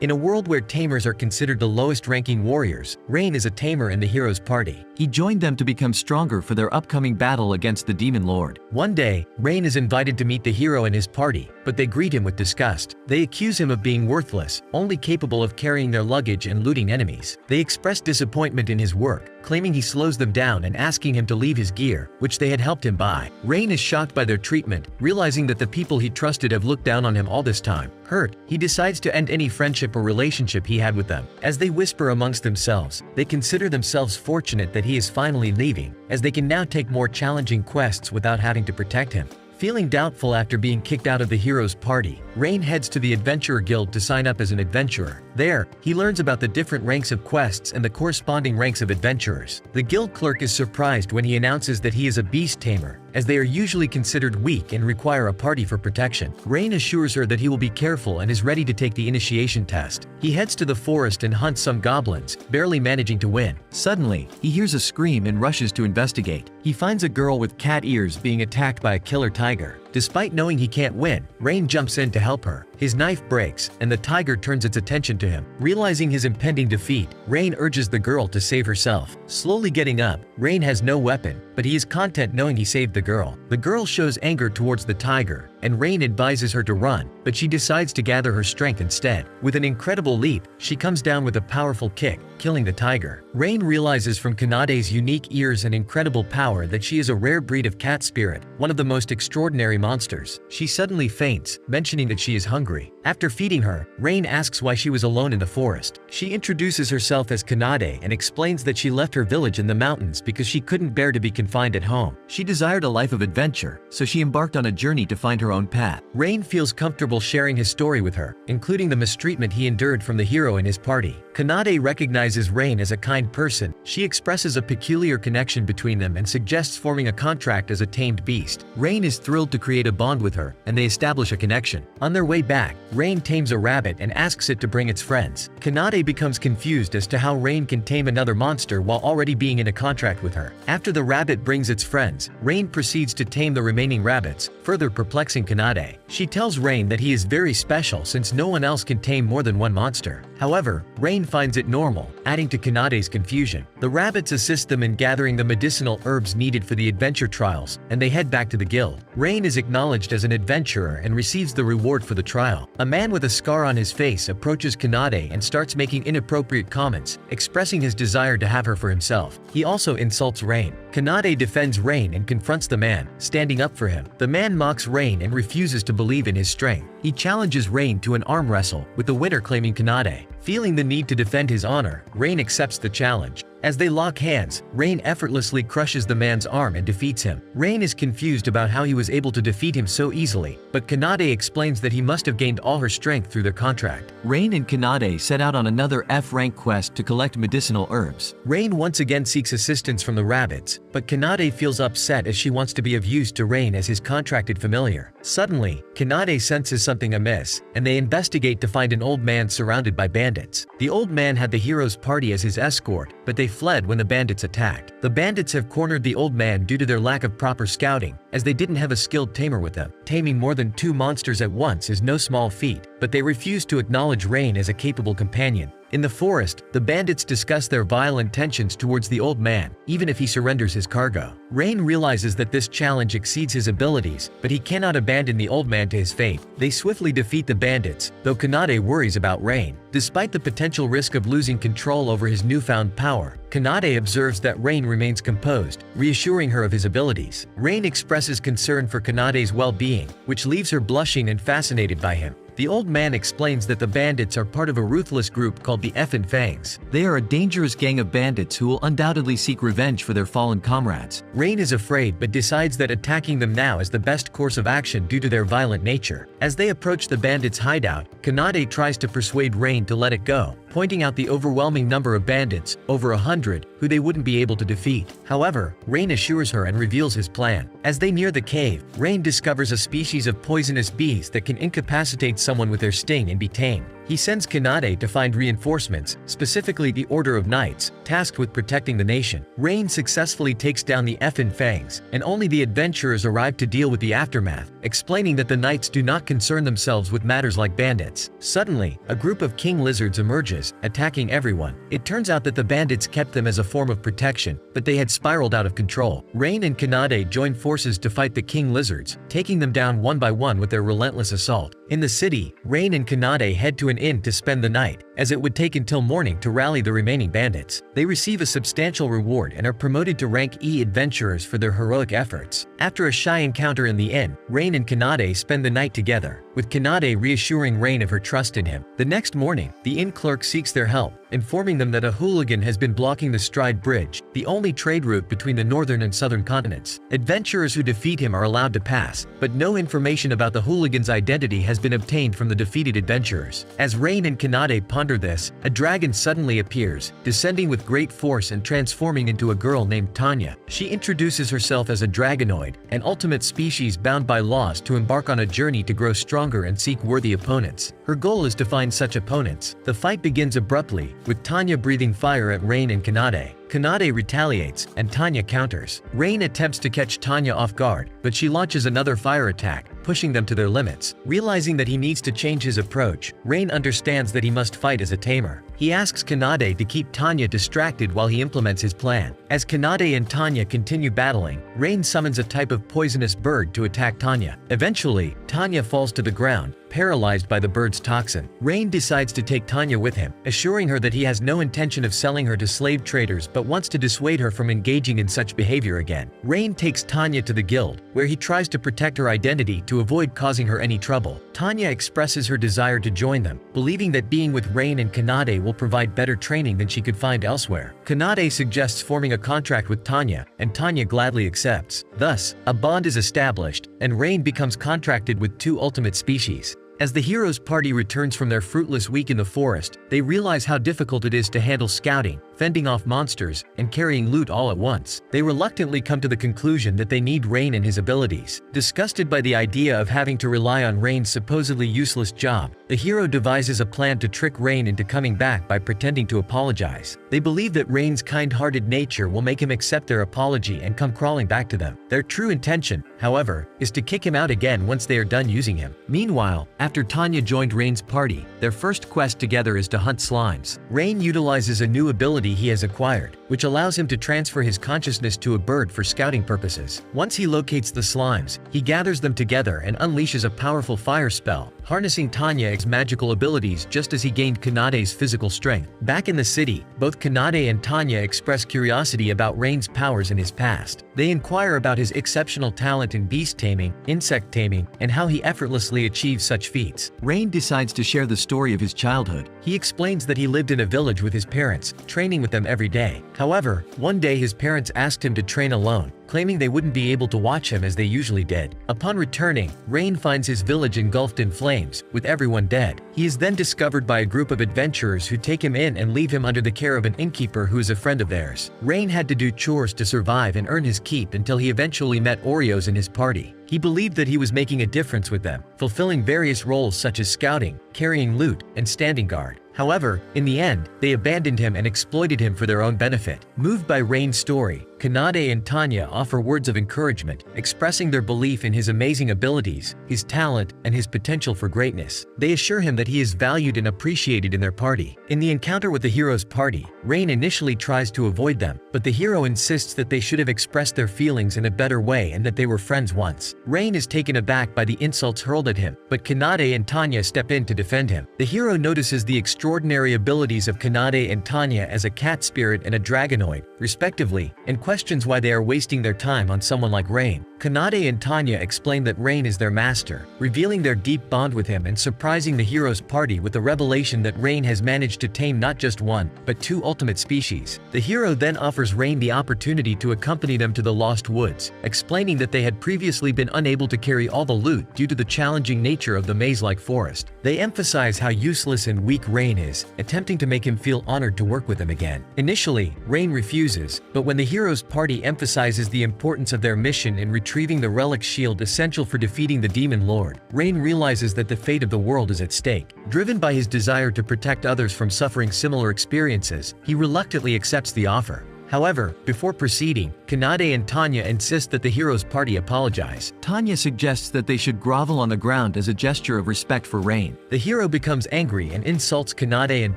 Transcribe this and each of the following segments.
In a world where tamers are considered the lowest-ranking warriors, Rain is a tamer in the hero's party. He joined them to become stronger for their upcoming battle against the Demon Lord. One day, Rain is invited to meet the hero and his party, but they greet him with disgust. They accuse him of being worthless, only capable of carrying their luggage and looting enemies. They express disappointment in his work, claiming he slows them down and asking him to leave his gear, which they had helped him buy. Rain is shocked by their treatment, realizing that the people he trusted have looked down on him all this time. Hurt, he decides to end any friendship or relationship he had with them. As they whisper amongst themselves, they consider themselves fortunate that he is finally leaving, as they can now take more challenging quests without having to protect him. Feeling doubtful after being kicked out of the hero's party, Rain heads to the Adventurer Guild to sign up as an adventurer. There, he learns about the different ranks of quests and the corresponding ranks of adventurers. The guild clerk is surprised when he announces that he is a beast tamer, as they are usually considered weak and require a party for protection. Rain assures her that he will be careful and is ready to take the initiation test. He heads to the forest and hunts some goblins, barely managing to win. Suddenly, he hears a scream and rushes to investigate. He finds a girl with cat ears being attacked by a killer tiger. Despite knowing he can't win, Rain jumps in to help her. His knife breaks, and the tiger turns its attention to him. Realizing his impending defeat, Rain urges the girl to save herself. Slowly getting up, Rain has no weapon, but he is content knowing he saved the girl. The girl shows anger towards the tiger, and Rain advises her to run, but she decides to gather her strength instead. With an incredible leap, she comes down with a powerful kick, killing the tiger. Rain realizes from Kanade's unique ears and incredible power that she is a rare breed of cat spirit, one of the most extraordinary monsters. She suddenly faints, mentioning that she is hungry. After feeding her, Rain asks why she was alone in the forest. She introduces herself as Kanade and explains that she left her village in the mountains because she couldn't bear to be confined at home. She desired a life of adventure, so she embarked on a journey to find her own path. Rain feels comfortable sharing his story with her, including the mistreatment he endured from the hero and his party. Kanade recognizes Rain as a kind person. She expresses a peculiar connection between them and suggests forming a contract as a tamed beast. Rain is thrilled to create a bond with her, and they establish a connection. On their way back, Rain tames a rabbit and asks it to bring its friends. Kanade becomes confused as to how Rain can tame another monster while already being in a contract with her. After the rabbit brings its friends, Rain proceeds to tame the remaining rabbits, further perplexing Kanade. She tells Rain that he is very special since no one else can tame more than one monster. However, Rain finds it normal, adding to Kanade's confusion. The rabbits assist them in gathering the medicinal herbs needed for the adventure trials, and they head back to the guild. Rain is acknowledged as an adventurer and receives the reward for the trial. A man with a scar on his face approaches Kanade and starts making inappropriate comments, expressing his desire to have her for himself. He also insults Rain. Kanade defends Rain and confronts the man, standing up for him. The man mocks Rain and refuses to believe in his strength. He challenges Rain to an arm wrestle, with the winner claiming Kanade. Feeling the need to defend his honor, Rain accepts the challenge. As they lock hands, Rain effortlessly crushes the man's arm and defeats him. Rain is confused about how he was able to defeat him so easily, but Kanade explains that he must have gained all her strength through their contract. Rain and Kanade set out on another F-rank quest to collect medicinal herbs. Rain once again seeks assistance from the rabbits, but Kanade feels upset as she wants to be of use to Rain as his contracted familiar. Suddenly, Kanade senses something amiss, and they investigate to find an old man surrounded by bandits. The old man had the hero's party as his escort, but they fled when the bandits attacked. The bandits have cornered the old man due to their lack of proper scouting, as they didn't have a skilled tamer with them. Taming more than 2 monsters at once is no small feat, but they refuse to acknowledge Rain as a capable companion. In the forest, the bandits discuss their vile intentions towards the old man, even if he surrenders his cargo. Rain realizes that this challenge exceeds his abilities, but he cannot abandon the old man to his fate. They swiftly defeat the bandits, though Kanade worries about Rain. Despite the potential risk of losing control over his newfound power, Kanade observes that Rain remains composed, reassuring her of his abilities. Rain expresses concern for Kanade's well-being, which leaves her blushing and fascinated by him. The old man explains that the bandits are part of a ruthless group called the F and Fangs. They are a dangerous gang of bandits who will undoubtedly seek revenge for their fallen comrades. Rain is afraid but decides that attacking them now is the best course of action due to their violent nature. As they approach the bandits' hideout, Kanade tries to persuade Rain to let it go, pointing out the overwhelming number of bandits, over 100, who they wouldn't be able to defeat. However, Rain assures her and reveals his plan. As they near the cave, Rain discovers a species of poisonous bees that can incapacitate someone with their sting and be tamed. He sends Kanade to find reinforcements, specifically the Order of Knights, tasked with protecting the nation. Rain successfully takes down the Effin Fangs, and only the adventurers arrive to deal with the aftermath, explaining that the knights do not concern themselves with matters like bandits. Suddenly, a group of king lizards emerges, attacking everyone. It turns out that the bandits kept them as a form of protection, but they had spiraled out of control. Rain and Kanade join forces to fight the king lizards, taking them down one by one with their relentless assault. In the city, Rain and Kanade head to an inn to spend the night, as it would take until morning to rally the remaining bandits. They receive a substantial reward and are promoted to rank E adventurers for their heroic efforts. After a shy encounter in the inn, Rain and Kanade spend the night together, with Kanade reassuring Rain of her trust in him. The next morning, the inn clerk seeks their help, informing them that a hooligan has been blocking the Stride Bridge, the only trade route between the northern and southern continents. Adventurers who defeat him are allowed to pass, but no information about the hooligan's identity has been obtained from the defeated adventurers. As Rain and Kanade ponder this, a dragon suddenly appears, descending with great force and transforming into a girl named Tanya. She introduces herself as a dragonoid, an ultimate species bound by laws to embark on a journey to grow stronger and seek worthy opponents. Her goal is to find such opponents. The fight begins abruptly, with Tanya breathing fire at Rain and Kanade. Kanade retaliates, and Tanya counters. Rain attempts to catch Tanya off guard, but she launches another fire attack, pushing them to their limits. Realizing that he needs to change his approach, Rain understands that he must fight as a tamer. He asks Kanade to keep Tanya distracted while he implements his plan. As Kanade and Tanya continue battling, Rain summons a type of poisonous bird to attack Tanya. Eventually, Tanya falls to the ground, paralyzed by the bird's toxin. Rain decides to take Tanya with him, assuring her that he has no intention of selling her to slave traders but wants to dissuade her from engaging in such behavior again. Rain takes Tanya to the guild, where he tries to protect her identity to avoid causing her any trouble. Tanya expresses her desire to join them, believing that being with Rain and Kanade will provide better training than she could find elsewhere. Kanade suggests forming a contract with Tanya, and Tanya gladly accepts. Thus, a bond is established, and Rain becomes contracted with two ultimate species. As the heroes' party returns from their fruitless week in the forest, they realize how difficult it is to handle scouting, fending off monsters, and carrying loot all at once. They reluctantly come to the conclusion that they need Rain and his abilities. Disgusted by the idea of having to rely on Rain's supposedly useless job, the hero devises a plan to trick Rain into coming back by pretending to apologize. They believe that Rain's kind-hearted nature will make him accept their apology and come crawling back to them. Their true intention, however, is to kick him out again once they are done using him. Meanwhile, after Tanya joined Rain's party, their first quest together is to hunt slimes. Rain utilizes a new ability he has acquired, which allows him to transfer his consciousness to a bird for scouting purposes. Once he locates the slimes, he gathers them together and unleashes a powerful fire spell, harnessing Tanya's magical abilities just as he gained Kanade's physical strength. Back in the city, both Kanade and Tanya express curiosity about Rain's powers in his past. They inquire about his exceptional talent in beast taming, insect taming, and how he effortlessly achieves such feats. Rain decides to share the story of his childhood. He explains that he lived in a village with his parents, training with them every day. However, one day his parents asked him to train alone, claiming they wouldn't be able to watch him as they usually did. Upon returning, Rain finds his village engulfed in flames, with everyone dead. He is then discovered by a group of adventurers who take him in and leave him under the care of an innkeeper who is a friend of theirs. Rain had to do chores to survive and earn his keep until he eventually met Oreos in his party. He believed that he was making a difference with them, fulfilling various roles such as scouting, carrying loot, and standing guard. However, in the end, they abandoned him and exploited him for their own benefit. Moved by Rain's story, Kanade and Tanya offer words of encouragement, expressing their belief in his amazing abilities, his talent, and his potential for greatness. They assure him that he is valued and appreciated in their party. In the encounter with the hero's party, Rain initially tries to avoid them, but the hero insists that they should have expressed their feelings in a better way and that they were friends once. Rain is taken aback by the insults hurled at him, but Kanade and Tanya step in to defend him. The hero notices the extraordinary abilities of Kanade and Tanya as a cat spirit and a dragonoid, respectively, and questions why they are wasting their time on someone like Rain. Kanade and Tanya explain that Rain is their master, revealing their deep bond with him and surprising the hero's party with the revelation that Rain has managed to tame not just one, but two ultimate species. The hero then offers Rain the opportunity to accompany them to the Lost Woods, explaining that they had previously been unable to carry all the loot due to the challenging nature of the maze-like forest. They emphasize how useless and weak Rain is, attempting to make him feel honored to work with them again. Initially, Rain refuses, but when the hero's hero's party emphasizes the importance of their mission in retrieving the relic shield essential for defeating the Demon Lord. Rain realizes that the fate of the world is at stake. Driven by his desire to protect others from suffering similar experiences, he reluctantly accepts the offer. However, before proceeding, Kanade and Tanya insist that the hero's party apologize. Tanya suggests that they should grovel on the ground as a gesture of respect for Rain. The hero becomes angry and insults Kanade and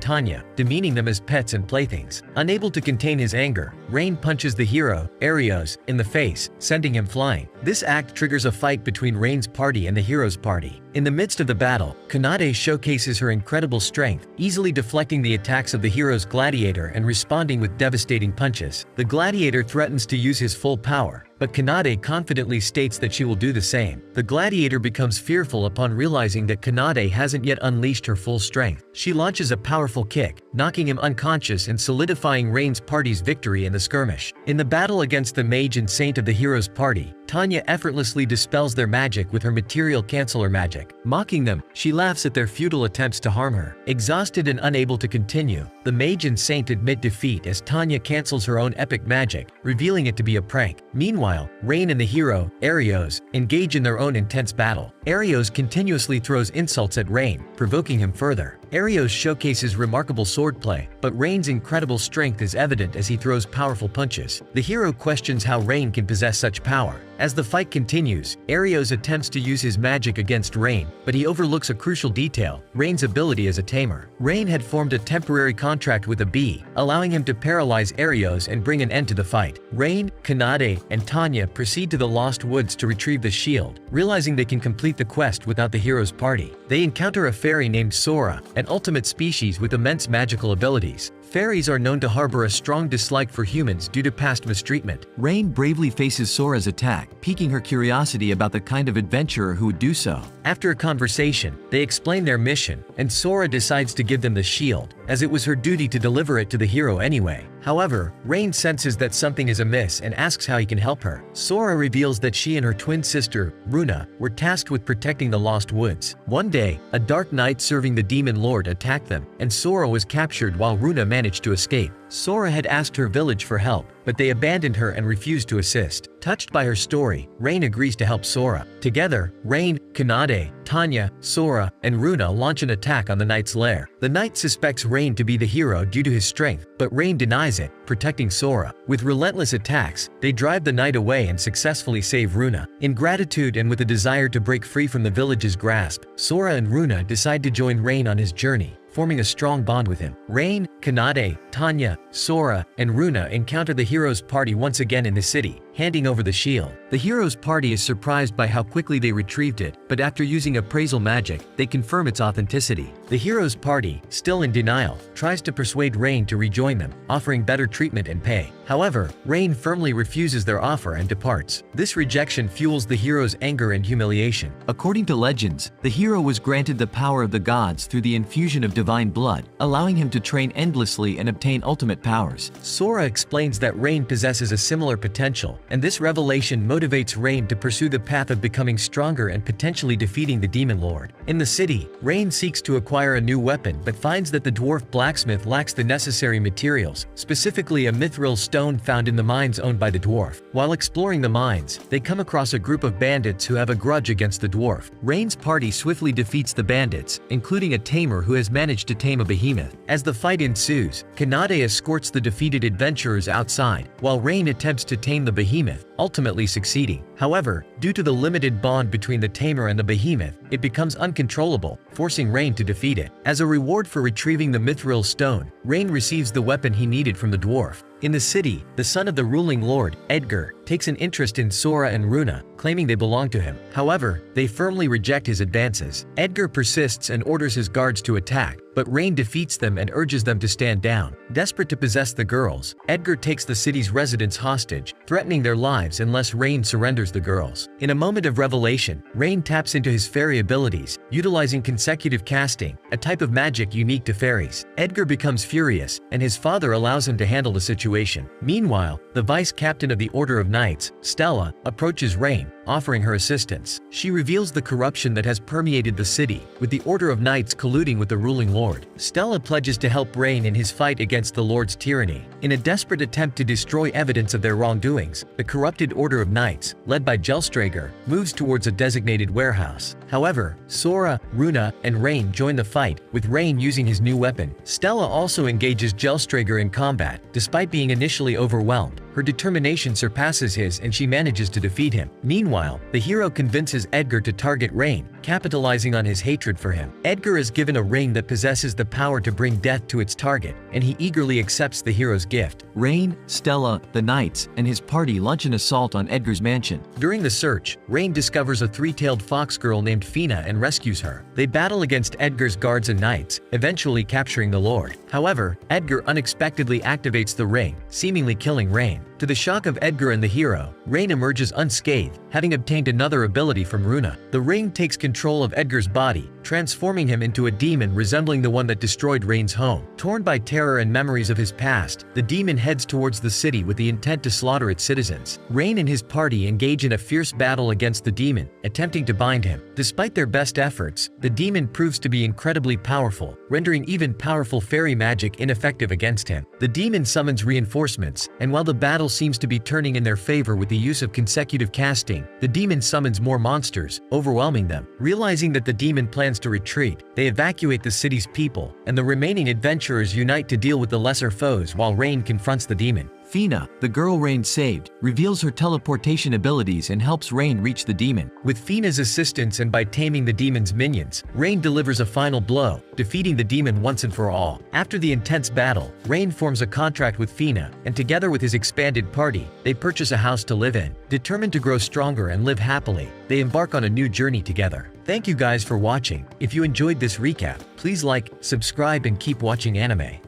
Tanya, demeaning them as pets and playthings. Unable to contain his anger, Rain punches the hero, Arios, in the face, sending him flying. This act triggers a fight between Rain's party and the hero's party. In the midst of the battle, Kanade showcases her incredible strength, easily deflecting the attacks of the hero's gladiator and responding with devastating punches. The gladiator threatens to use his full power, but Kanade confidently states that she will do the same. The gladiator becomes fearful upon realizing that Kanade hasn't yet unleashed her full strength. She launches a powerful kick, knocking him unconscious and solidifying Rain's party's victory in the skirmish. In the battle against the mage and saint of the hero's party, Tanya effortlessly dispels their magic with her material canceller magic. Mocking them, she laughs at their futile attempts to harm her. Exhausted and unable to continue, the mage and saint admit defeat as Tanya cancels her own epic magic, revealing it to be a prank. Meanwhile, Rain and the hero, Arios, engage in their own intense battle. Arios continuously throws insults at Rain, provoking him further. Arios showcases remarkable swordplay, but Rain's incredible strength is evident as he throws powerful punches. The hero questions how Rain can possess such power. As the fight continues, Arios attempts to use his magic against Rain, but he overlooks a crucial detail: Rain's ability as a tamer. Rain had formed a temporary contract with a bee, allowing him to paralyze Arios and bring an end to the fight. Rain, Kanade, and Tanya proceed to the Lost Woods to retrieve the shield, realizing they can complete the quest without the hero's party. They encounter a fairy named Sora, an ultimate species with immense magical abilities. Fairies are known to harbor a strong dislike for humans due to past mistreatment. Rain bravely faces Sora's attack, piquing her curiosity about the kind of adventurer who would do so. After a conversation, they explain their mission, and Sora decides to give them the shield, as it was her duty to deliver it to the hero anyway. However, Rain senses that something is amiss and asks how he can help her. Sora reveals that she and her twin sister, Runa, were tasked with protecting the Lost Woods. One day, a dark knight serving the Demon Lord attacked them, and Sora was captured while Runa managed to escape. Sora had asked her village for help, but they abandoned her and refused to assist. Touched by her story, Rain agrees to help Sora. Together, Rain, Kanade, Tanya, Sora, and Runa launch an attack on the knight's lair. The knight suspects Rain to be the hero due to his strength, but Rain denies it, protecting Sora. With relentless attacks, they drive the knight away and successfully save Runa. In gratitude and with a desire to break free from the village's grasp, Sora and Runa decide to join Rain on his journey, forming a strong bond with him. Rain, Kanade, Tanya, Sora, and Runa encounter the hero's party once again in the city, handing over the shield. The hero's party is surprised by how quickly they retrieved it, but after using appraisal magic, they confirm its authenticity. The hero's party, still in denial, tries to persuade Rain to rejoin them, offering better treatment and pay. However, Rain firmly refuses their offer and departs. This rejection fuels the hero's anger and humiliation. According to legends, the hero was granted the power of the gods through the infusion of divine blood, allowing him to train endlessly and obtain ultimate powers. Sora explains that Rain possesses a similar potential, and this revelation motivates Rain to pursue the path of becoming stronger and potentially defeating the Demon Lord. In the city, Rain seeks to acquire a new weapon but finds that the dwarf blacksmith lacks the necessary materials, specifically a mithril stone found in the mines owned by the dwarf. While exploring the mines, they come across a group of bandits who have a grudge against the dwarf. Rain's party swiftly defeats the bandits, including a tamer who has managed to tame a behemoth. As the fight ensues, Kanade escorts the defeated adventurers outside, while Rain attempts to tame the behemoth, ultimately succeeding. However, due to the limited bond between the tamer and the behemoth, it becomes uncontrollable, forcing Rain to defeat it. As a reward for retrieving the mithril stone, Rain receives the weapon he needed from the dwarf. In the city, the son of the ruling lord, Edgar, takes an interest in Sora and Runa, claiming they belong to him. However, they firmly reject his advances. Edgar persists and orders his guards to attack, but Rain defeats them and urges them to stand down. Desperate to possess the girls, Edgar takes the city's residents hostage, threatening their lives unless Rain surrenders the girls. In a moment of revelation, Rain taps into his fairy abilities, utilizing consecutive casting, a type of magic unique to fairies. Edgar becomes furious, and his father allows him to handle the situation. Meanwhile, the vice captain of the Order of Knights, Stella, approaches Rain, offering her assistance. She reveals the corruption that has permeated the city, with the Order of Knights colluding with the ruling lord. Stella pledges to help Rain in his fight against the lord's tyranny. In a desperate attempt to destroy evidence of their wrongdoings, the corrupted Order of Knights, led by Gelstrager, moves towards a designated warehouse. However, Sora, Runa, and Rain join the fight, with Rain using his new weapon. Stella also engages Gelstrager in combat. Despite being initially overwhelmed, her determination surpasses his and she manages to defeat him. Meanwhile, the hero convinces Edgar to target Rain, capitalizing on his hatred for him. Edgar is given a ring that possesses the power to bring death to its target, and he eagerly accepts the hero's gift. Rain, Stella, the Knights, and his party launch an assault on Edgar's mansion. During the search, Rain discovers a three-tailed fox girl named Fina and rescues her. They battle against Edgar's guards and knights, eventually capturing the lord. However, Edgar unexpectedly activates the ring, seemingly killing Rain. To the shock of Edgar and the hero, Rain emerges unscathed, having obtained another ability from Runa. The ring takes control of Edgar's body, transforming him into a demon resembling the one that destroyed Rain's home. Torn by terror and memories of his past, the demon heads towards the city with the intent to slaughter its citizens. Rain and his party engage in a fierce battle against the demon, attempting to bind him. Despite their best efforts, the demon proves to be incredibly powerful, rendering even powerful fairy magic ineffective against him. The demon summons reinforcements, and while the battle seems to be turning in their favor with the use of consecutive casting, the demon summons more monsters, overwhelming them. Realizing that the demon plans to retreat, they evacuate the city's people, and the remaining adventurers unite to deal with the lesser foes while Rain confronts the demon. Fina, the girl Rain saved, reveals her teleportation abilities and helps Rain reach the demon. With Fina's assistance and by taming the demon's minions, Rain delivers a final blow, defeating the demon once and for all. After the intense battle, Rain forms a contract with Fina, and together with his expanded party, they purchase a house to live in. Determined to grow stronger and live happily, they embark on a new journey together. Thank you guys for watching. If you enjoyed this recap, please like, subscribe, and keep watching anime.